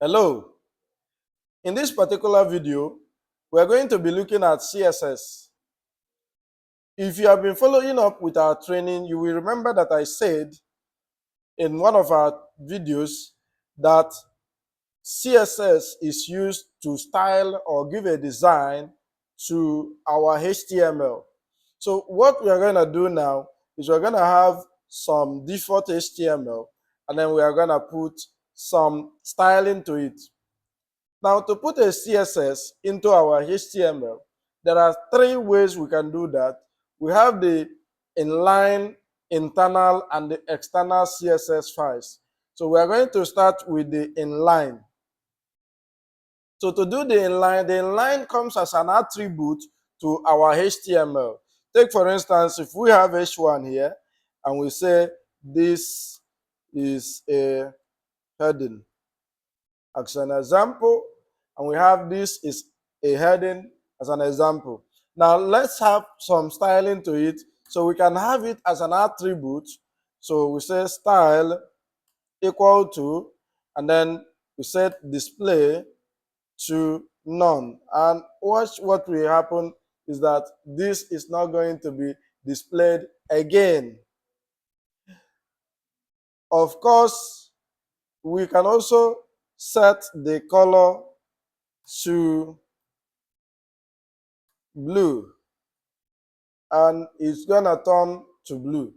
Hello. In this particular video, we're going to be looking at CSS. If you have been following up with our training, you will remember that I said in one of our videos that CSS is used to style or give a design to our HTML. So what we are going to do now is we're going to have some default HTML and then we are going to put some styling to it. Now, to put a CSS into our HTML, there are three ways we can do that. We have the inline, internal, and the external CSS files. So we are going to start with the inline. So to do the inline comes as an attribute to our HTML. Take for instance, if we have H1 here, and we say this is a heading. As an example, and we have this is a heading as an example. Now let's have some styling to it so we can have it as an attribute. So we say style equal to, and then we set display to none. And watch what will happen is that this is not going to be displayed again. Of course, we can also set the color to blue, and it's gonna turn to blue.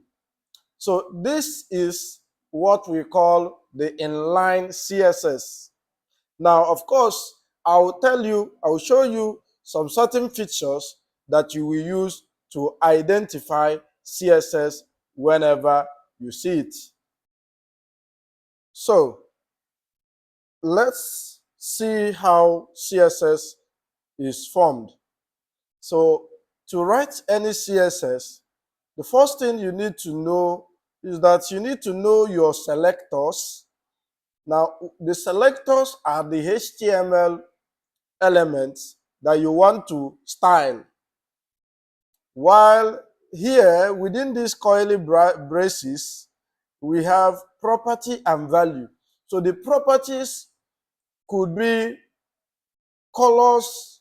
So this is what we call the inline CSS. Now, of course, I will show you some certain features that you will use to identify CSS whenever you see it. So let's see how CSS is formed. So to write any CSS, the first thing you need to know is that you need to know your selectors. Now, the selectors are the HTML elements that you want to style. While here, within these curly braces, we have property and value. So the properties could be colors,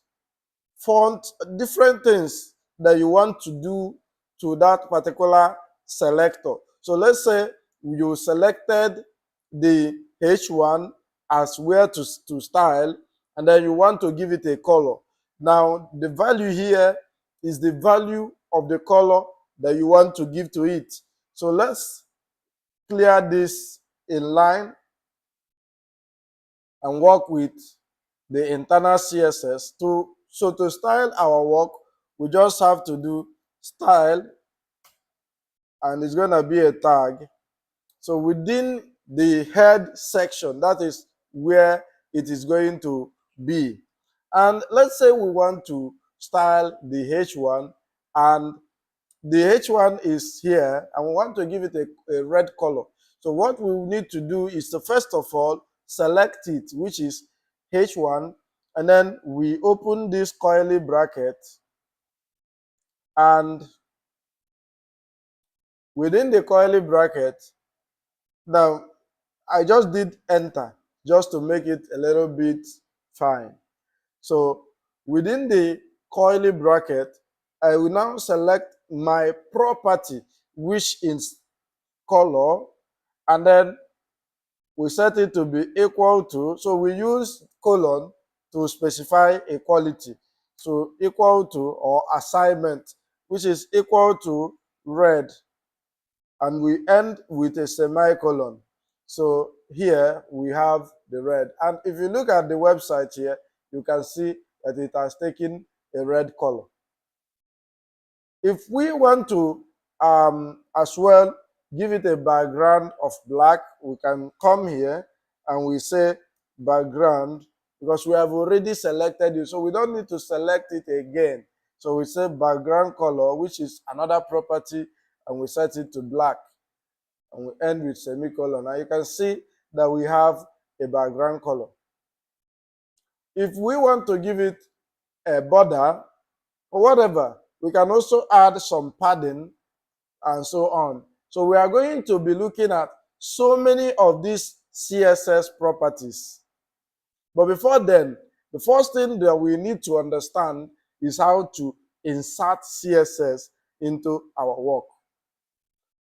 font, different things that you want to do to that particular selector. So let's say you selected the H1 as where to style, and then you want to give it a color. Now, the value here is the value of the color that you want to give to it. So let's clear this in line and work with the internal CSS. So to style our work, we just have to do style, and it's going to be a tag. So within the head section, that is where it is going to be. And let's say we want to style the H1, and the H1 is here, and we want to give it a red color. So what we need to do is to first of all select it, which is H1, and then we open this curly bracket, and within the curly bracket, now I just did enter just to make it a little bit fine. So within the curly bracket, I will now select my property, which is color, and then we set it to be equal to, so we use colon to specify a quality. So equal to, or assignment, which is equal to red, and we end with a semicolon. So here we have the red. And if you look at the website here, you can see that it has taken a red color. If we want to as well give it a background of black, we can come here and we say background, because we have already selected it, so we don't need to select it again. So we say background color, which is another property, and we set it to black, and we end with semicolon. Now you can see that we have a background color. If we want to give it a border or whatever, we can also add some padding and so on. So we are going to be looking at so many of these CSS properties. But before then, the first thing that we need to understand is how to insert CSS into our work.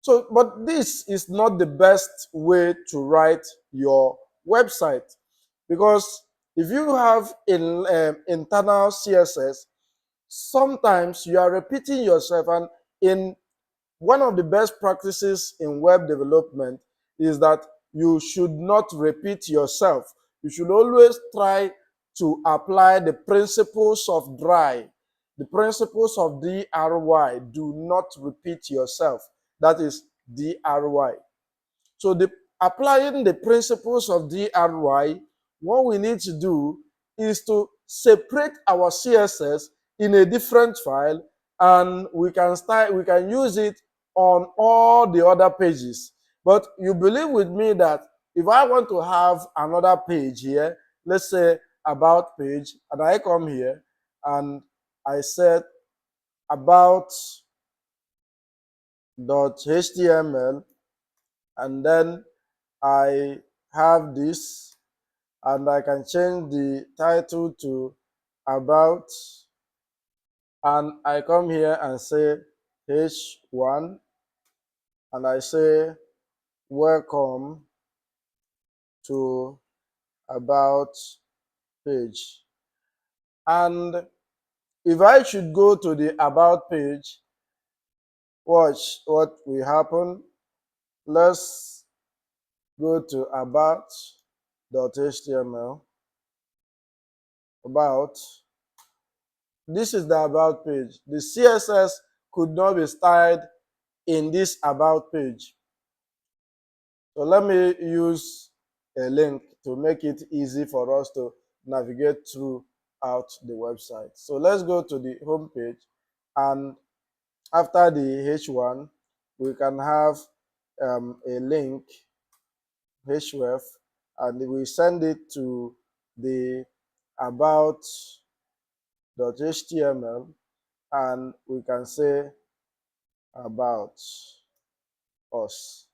So, but this is not the best way to write your website, because if you have internal CSS, sometimes you are repeating yourself. And in one of the best practices in web development is that you should not repeat yourself. You should always try to apply the principles of DRY, the principles of DRY. Do not repeat yourself. That is DRY. So applying the principles of DRY, what we need to do is to separate our CSS in a different file, and we can use it on all the other pages. But you believe with me that if I want to have another page here, let's say about page, and I come here and I said about.html, and then I have this, and I can change the title to about, and I come here and say H1, and I say welcome to about page. And if I should go to the about page, watch what will happen. Let's go to about.html. About. This is the about page. The CSS could not be styled in this about page. So let me use a link to make it easy for us to navigate throughout the website. So let's go to the home page, and after the H1, we can have a link, href, and we send it to the about.html, and we can say about us.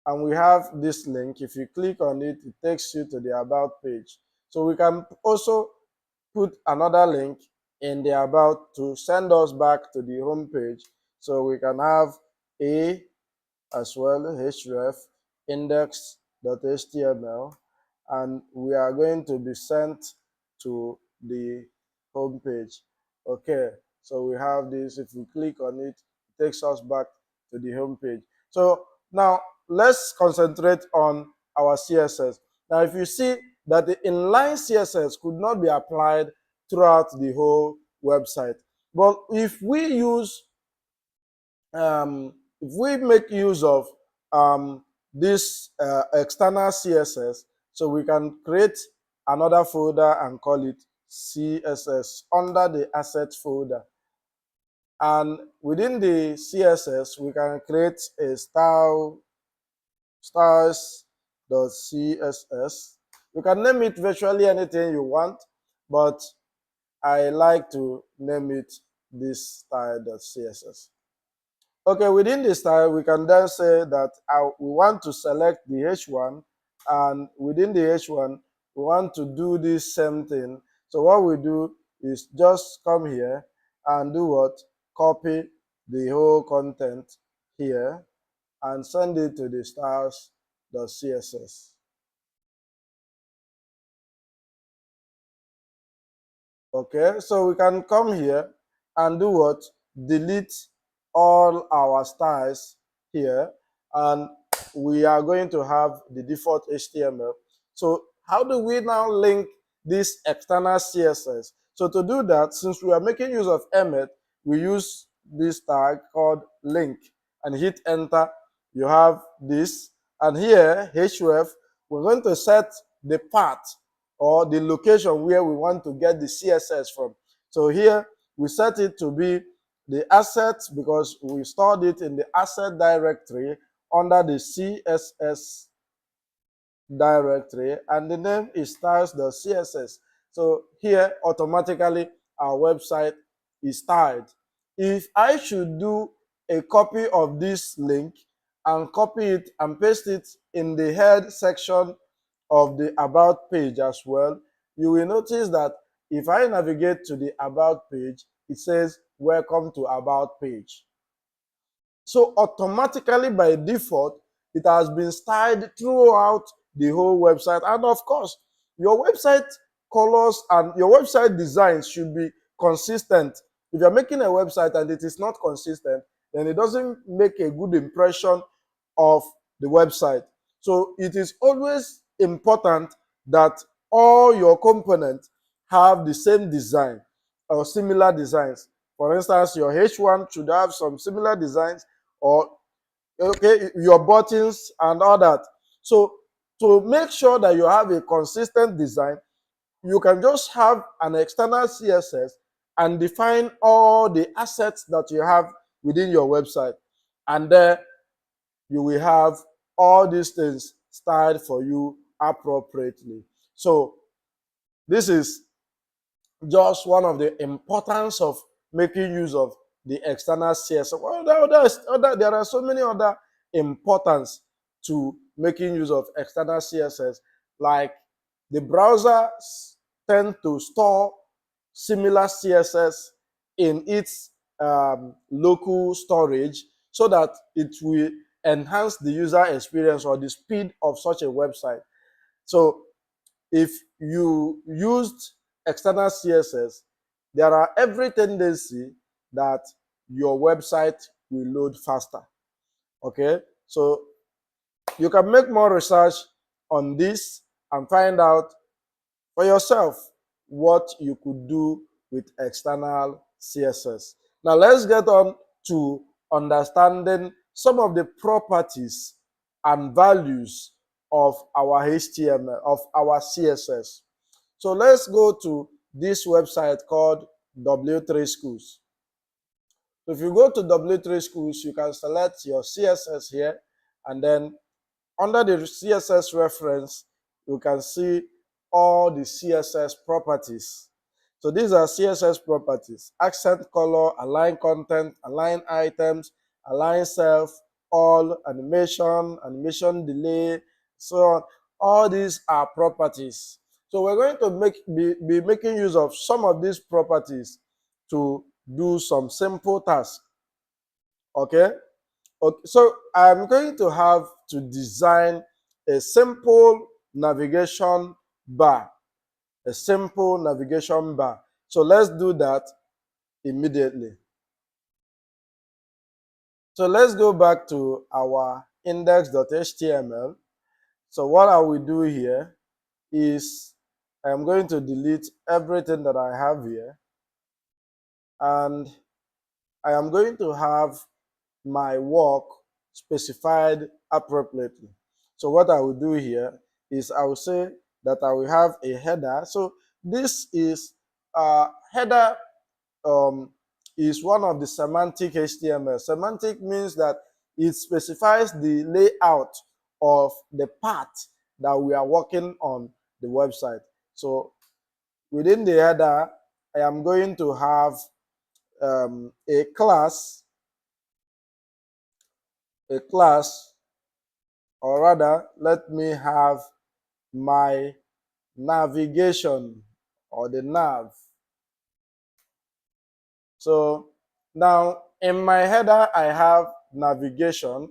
And we have this link. If you click on it, it takes you to the about page. So we can also put another link in the about to send us back to the home page. So we can have a as well, href index.html, and we are going to be sent to the home page. Okay, so we have this. If we click on it, it takes us back to the home page. So now let's concentrate on our CSS. Now, if you see that the inline CSS could not be applied throughout the whole website, but if we make use of this external CSS, so we can create another folder and call it CSS under the asset folder. And within the CSS, we can create a stylesheet.css. You can name it virtually anything you want, but I like to name it this style.css. Okay, within the style, we can then say that we want to select the H1, and within the H1, we want to do this same thing. So what we do is just come here and do what? Copy the whole content here and send it to the styles.css. Okay, so we can come here and do what? Delete all our styles here, and we are going to have the default HTML. So how do we now link this external CSS? So to do that, since we are making use of Emmet, we use this tag called link and hit enter. You have this, and here href, we're going to set the path or the location where we want to get the CSS from. So here we set it to be the assets, because we stored it in the asset directory under the CSS directory, and the name is styles.css. So here automatically our website is styled. If I should do a copy of this link and copy it and paste it in the head section of the about page as well, you will notice that if I navigate to the about page, it says welcome to about page. So automatically by default, it has been styled throughout the whole website. And of course, your website colors and your website designs should be consistent. If you're making a website and it is not consistent, then it doesn't make a good impression of the website. So it is always important that all your components have the same design or similar designs. For instance, your H1 should have some similar designs, or okay, your buttons and all that. So to make sure that you have a consistent design, you can just have an external CSS and define all the assets that you have within your website, and there you will have all these things styled for you appropriately. So this is just one of the importance of making use of the external CSS. Well, there are so many other importance to making use of external CSS, like the browser tend to store similar CSS in its local storage so that it will enhance the user experience or the speed of such a website. So if you used external CSS, there are every tendency that your website will load faster. Okay, so you can make more research on this and find out for yourself what you could do with external CSS. Now let's get on to understanding some of the properties and values of our HTML, of our CSS. So let's go to this website called W3 Schools. So if you go to W3 Schools, you can select your CSS here, and then under the CSS reference, you can see all the CSS properties. So these are CSS properties: accent color, align content, align items, align self, all, animation, animation delay, so on. All these are properties. So we're going to be making use of some of these properties to do some simple tasks. Okay? Okay, so I'm going to have to design a simple navigation bar. A simple navigation bar. So let's do that immediately. So let's go back to our index.html. So what I will do here is I'm going to delete everything that I have here, and I am going to have my work specified appropriately. So what I will do here is I will say that I will have a header. So this is header is one of the semantic HTML. Semantic means that it specifies the layout of the part that we are working on the website. So within the header, I am going to have a class, or rather, let me have my navigation, or the nav. So now in my header, I have navigation.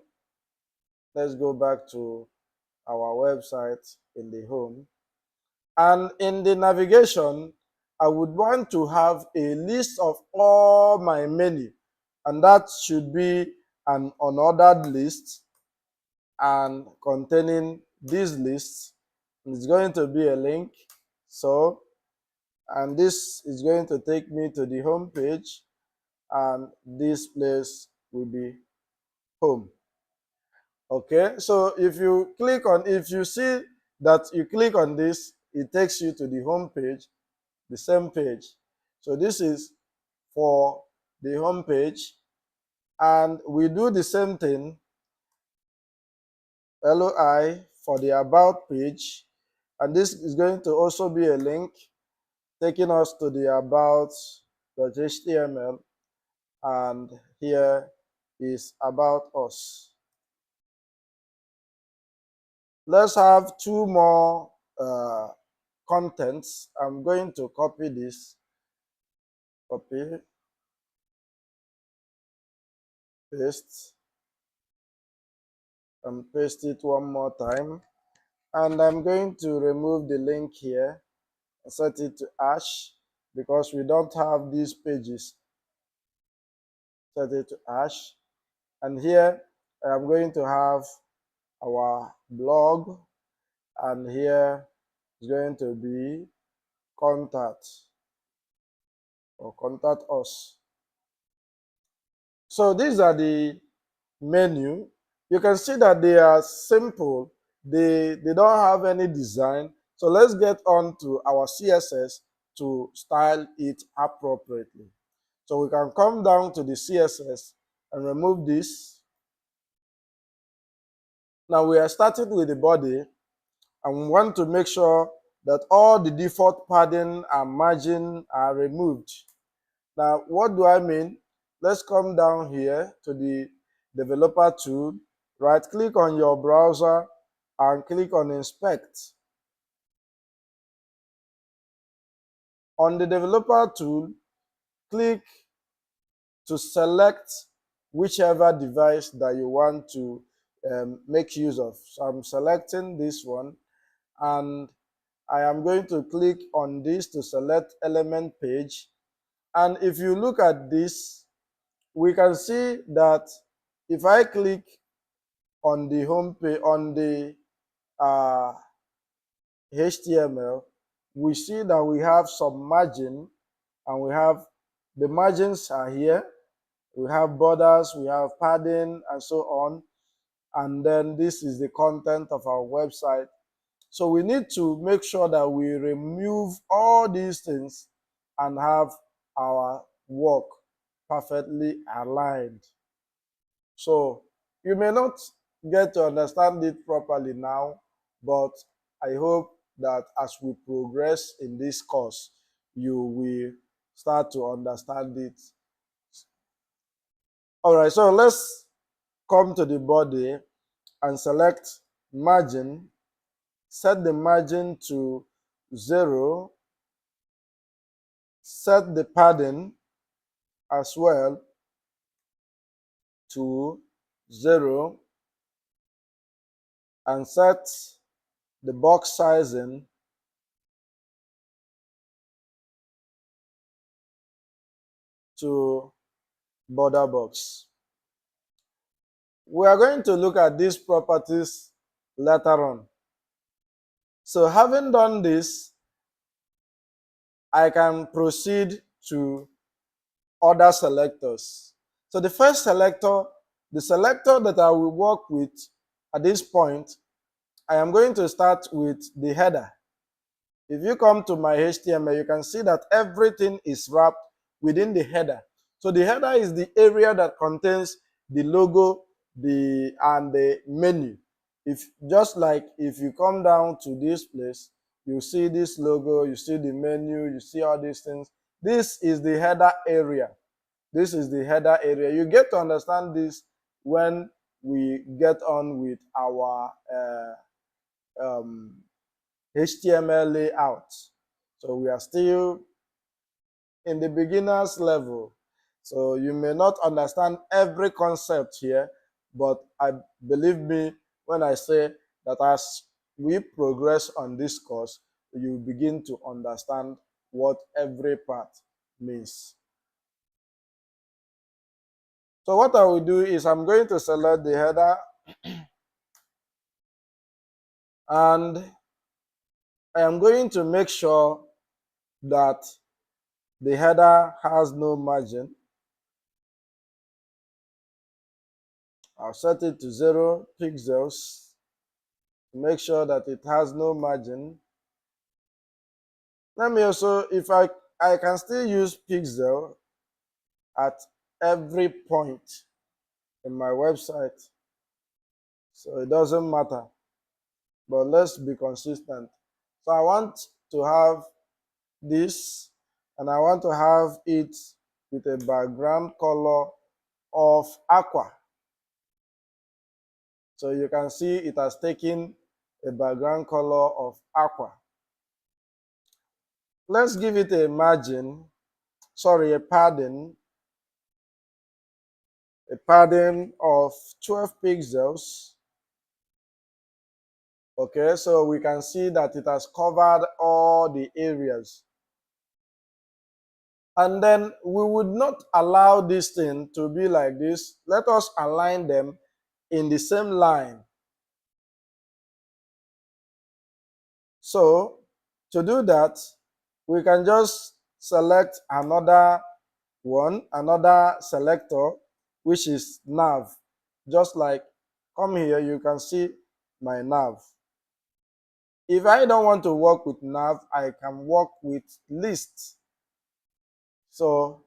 Let's go back to our website in the home. And in the navigation, I would want to have a list of all my menu, and that should be an unordered list and containing these lists. It's going to be a link. So, and this is going to take me to the home page, and this place will be home. Okay, so if you see that you click on this, it takes you to the home page, the same page. So this is for the home page, and we do the same thing, LOI, for the about page, and this is going to also be a link taking us to the about.html, and here is about us. Let's have two more uh, contents. I'm going to copy this, copy, paste, and paste it one more time. And I'm going to remove the link here and set it to hash because we don't have these pages. Set it to hash. And here I'm going to have our blog, and here is going to be contact or contact us. So these are the menu. You can see that they are simple. They don't have any design. So let's get on to our CSS to style it appropriately. So we can come down to the CSS and remove this. Now we are starting with the body, and we want to make sure that all the default padding and margin are removed. Now, what do I mean? Let's come down here to the developer tool, right click on your browser and click on inspect. On the developer tool, click to select whichever device that you want to make use of. So I'm selecting this one, and I am going to click on this to select element page. And if you look at this, we can see that if I click on the home page, on the uh, HTML, we see that we have some margin, and we have the margins are here. We have borders, we have padding, and so on. And then this is the content of our website. So we need to make sure that we remove all these things and have our work perfectly aligned. So you may not get to understand it properly now, but I hope that as we progress in this course, you will start to understand it. All right, so let's come to the body and select margin. Set the margin to 0. Set the padding as well to 0, and set the box sizing to border box. We are going to look at these properties later on. So having done this, I can proceed to other selectors. So the first selector, the selector that I will work with at this point, I am going to start with the header. If you come to my HTML, you can see that everything is wrapped within the header. So the header is the area that contains the logo, and the menu. If just like if you come down to this place, you see this logo, you see the menu, you see all these things. This is the header area. This is the header area. You get to understand this when we get on with our HTML layout. So we are still in the beginner's level. So you may not understand every concept here, but I believe me when I say that as we progress on this course, you begin to understand what every part means. So what I will do is I'm going to select the header, and I am going to make sure that the header has no margin. I'll set it to 0 pixels to make sure that it has no margin. Let me also, if I can still use pixel at every point in my website, so it doesn't matter, but let's be consistent. So I want to have this, and I want to have it with a background color of aqua. So you can see it has taken a background color of aqua. Let's give it a margin, sorry, a padding of 12 pixels. Okay, so we can see that it has covered all the areas. And then we would not allow this thing to be like this. Let us align them in the same line. So to do that, we can just select another one, another selector, which is nav. Just like, come here, you can see my nav. If I don't want to work with nav, I can work with list. So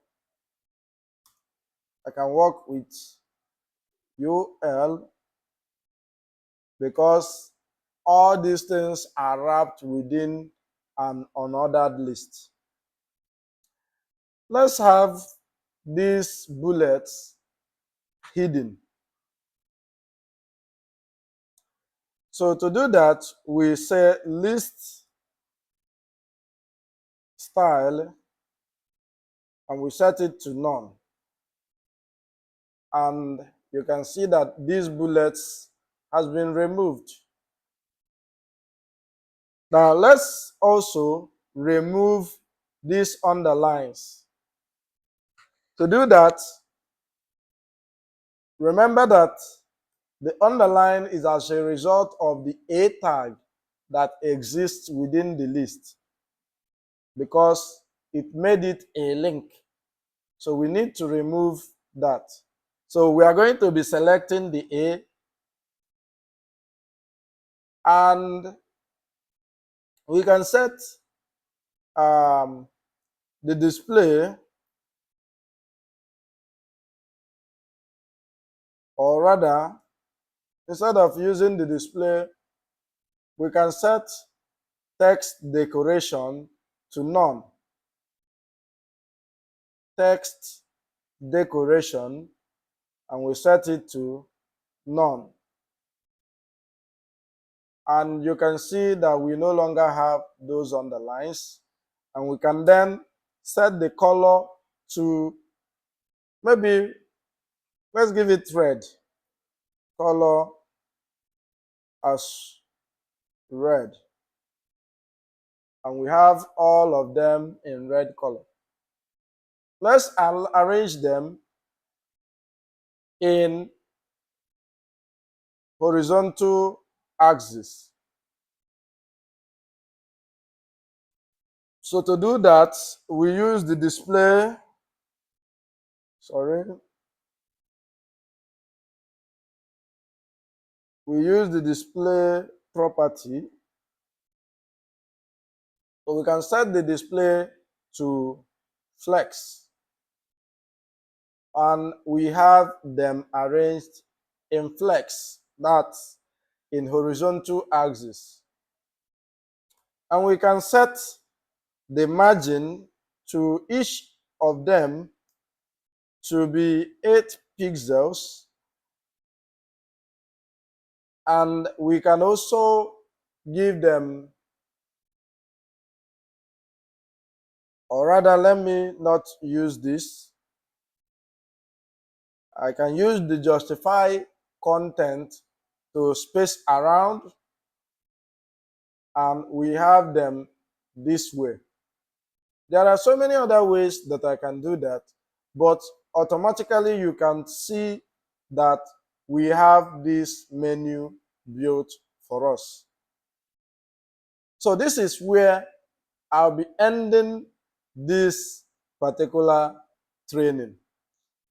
I can work with UL because all these things are wrapped within an unordered list. Let's have these bullets hidden. So to do that, we say list style and we set it to none. And you can see that these bullets has been removed. Now let's also remove these underlines. To do that, remember that the underline is as a result of the A tag that exists within the list because it made it a link. So we need to remove that. So we are going to be selecting the A and we can set the display, or rather, instead of using the display, we can set text decoration to none. Text decoration, and we set it to none. And you can see that we no longer have those underlines. And we can then set the color to, maybe, let's give it red. Color as red. And we have all of them in red color. Let's arrange them in horizontal axis. So to do that, we use the display, we use the display property. So we can set the display to flex. And we have them arranged in flex, that's in horizontal axis. And we can set the margin to each of them to be 8 pixels. And we can also give them, or rather, let me not use this. I can use the justify content to space around, and we have them this way. There are so many other ways that I can do that, but automatically you can see that we have this menu built for us. So this is where I'll be ending this particular training.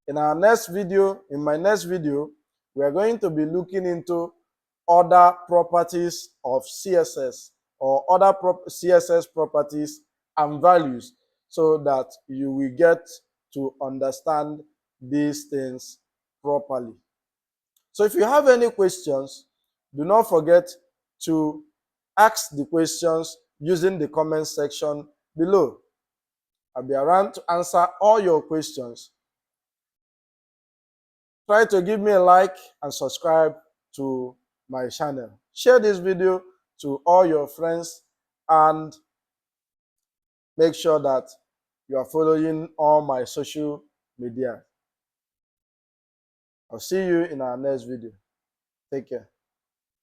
In my next video, we are going to be looking into other properties of CSS or other CSS properties and values so that you will get to understand these things properly. So if you have any questions, do not forget to ask the questions using the comment section below. I'll be around to answer all your questions. Try to give me a like and subscribe to my channel. Share this video to all your friends, and make sure that you are following all my social media. I'll see you in our next video. Take care.